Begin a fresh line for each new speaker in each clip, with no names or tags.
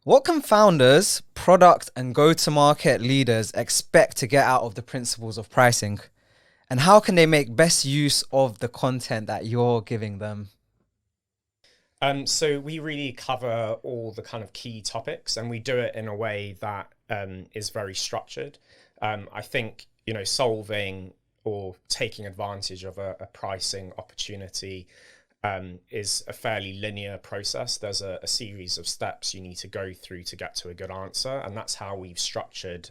What can founders, product, and go-to-market leaders expect to get out of the principles of pricing? And how can they make best use of the content that you're giving them?
So we really cover all the kind of key topics, and we do it in a way that is very structured. I think solving or taking advantage of a pricing opportunity is a fairly linear process. There's a series of steps you need to go through to get to a good answer, and that's how we've structured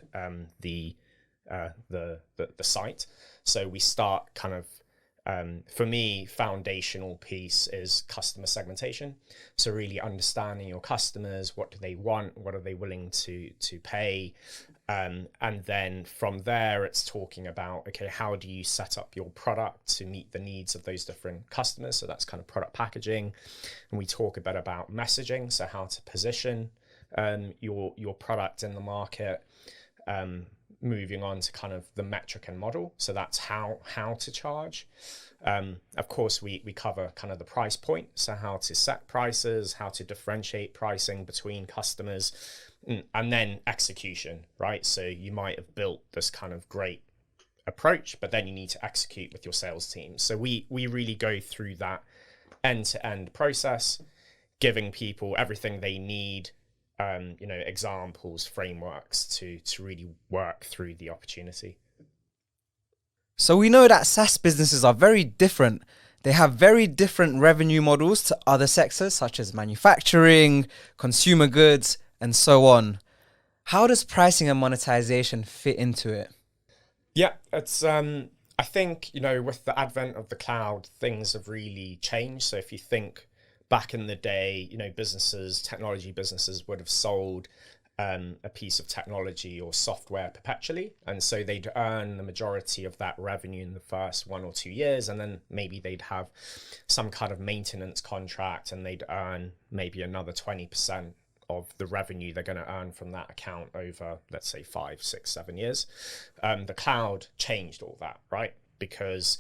the site. So we start kind of for me, foundational piece is customer segmentation. So really understanding your customers, what do they want, what are they willing to pay, and then from there, it's talking about, okay, how do you set up your product to meet the needs of those different customers? So that's kind of product packaging, and we talk a bit about messaging, so how to position your product in the market. Moving on to kind of the metric and model. So that's how to charge. Of course, we cover kind of the price point. So how to set prices, how to differentiate pricing between customers, and then execution, right? So you might have built this kind of great approach, but then you need to execute with your sales team. So we really go through that end-to-end process, giving people everything they need, examples, frameworks to really work through the opportunity.
So we know that SaaS businesses are very different. They have very different revenue models to other sectors such as manufacturing, consumer goods, and so on. How does pricing and monetization fit into it?
Yeah, it's I think, with the advent of the cloud, things have really changed. So if you think back in the day, technology businesses would have sold a piece of technology or software perpetually. And so they'd earn the majority of that revenue in the first 1 or 2 years. And then maybe they'd have some kind of maintenance contract and they'd earn maybe another 20% of the revenue they're going to earn from that account over, let's say, 5, 6, 7 years. The cloud changed all that, right? Because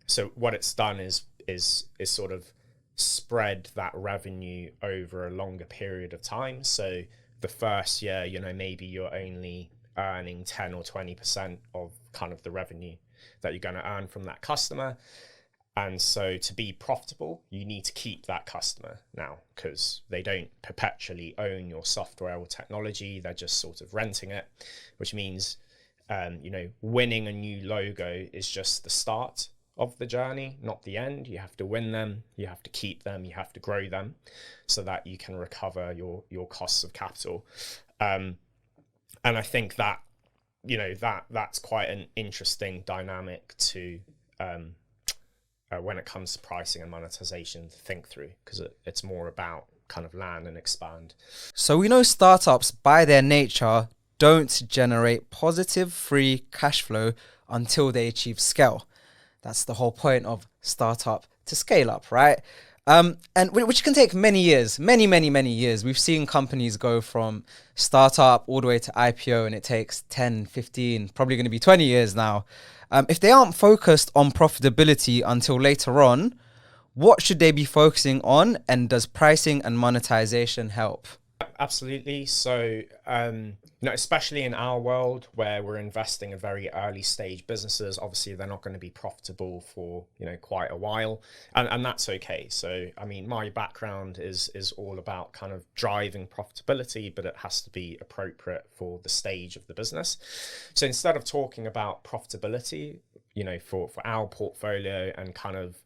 so what it's done is sort of spread that revenue over a longer period of time. So the first year, maybe you're only earning 10 or 20% of kind of the revenue that you're going to earn from that customer. And so to be profitable, you need to keep that customer now, because they don't perpetually own your software or technology. They're just sort of renting it, which means, winning a new logo is just the start of the journey, not the end. You have to win them, you have to keep them, you have to grow them so that you can recover your costs of capital. And I think that, that's quite an interesting dynamic to, when it comes to pricing and monetization, to think through, because it's more about kind of land and expand.
So we know startups by their nature don't generate positive free cash flow until they achieve scale. That's the whole point of startup to scale up, right? And which can take many years, many years. We've seen companies go from startup all the way to IPO, and it takes 10, 15, probably going to be 20 years now. If they aren't focused on profitability until later on, what should they be focusing on? And does pricing and monetization help?
Absolutely. So, especially in our world where we're investing in very early stage businesses, obviously they're not going to be profitable for, quite a while. And that's okay. So, I mean, my background is all about kind of driving profitability, but it has to be appropriate for the stage of the business. So instead of talking about profitability, for our portfolio and kind of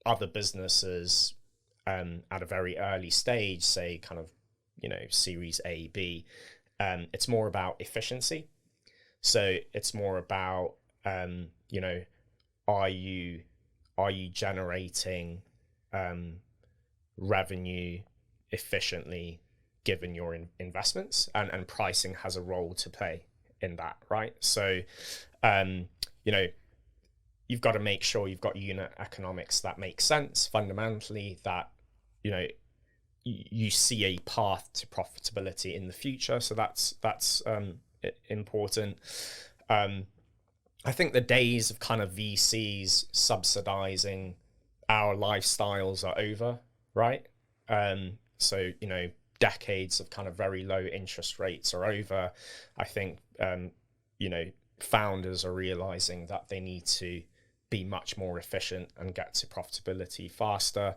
other businesses, at a very early stage, say kind of, series A, B, it's more about efficiency. So it's more about, are you generating revenue efficiently given your investments, and pricing has a role to play in that, right? So, you've got to make sure you've got unit economics that make sense fundamentally, that you see a path to profitability in the future. So that's important. I think the days of kind of VCs subsidizing our lifestyles are over, right? So decades of kind of very low interest rates are over. I think, founders are realizing that they need to be much more efficient and get to profitability faster.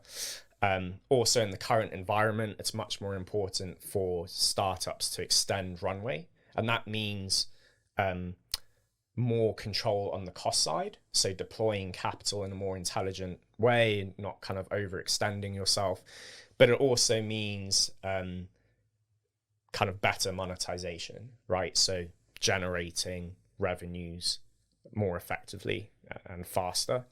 Also, in the current environment, it's much more important for startups to extend runway. And that means more control on the cost side. So deploying capital in a more intelligent way, not kind of overextending yourself. But it also means kind of better monetization, right? So generating revenues more effectively and faster.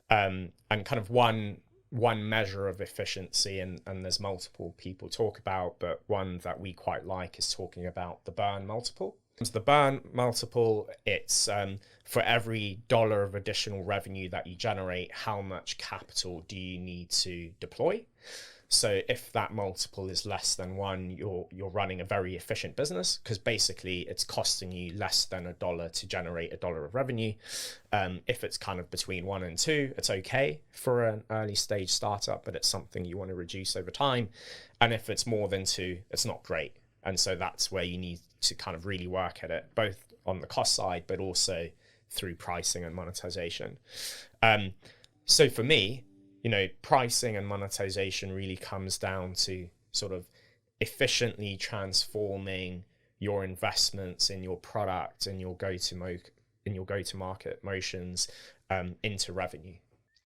And kind of one measure of efficiency, and there's multiple people talk about, but one that we quite like is talking about the burn multiple. So the burn multiple, it's for every dollar of additional revenue that you generate, how much capital do you need to deploy? So if that multiple is less than 1, you're running a very efficient business, because basically it's costing you less than $1 to generate $1 of revenue. If it's kind of between 1 and 2, it's okay for an early stage startup, but it's something you want to reduce over time. And if it's more than 2, it's not great. And so that's where you need to kind of really work at it, both on the cost side, but also through pricing and monetization. So for me, pricing and monetization really comes down to sort of efficiently transforming your investments in your product and your go-to-market motions into revenue.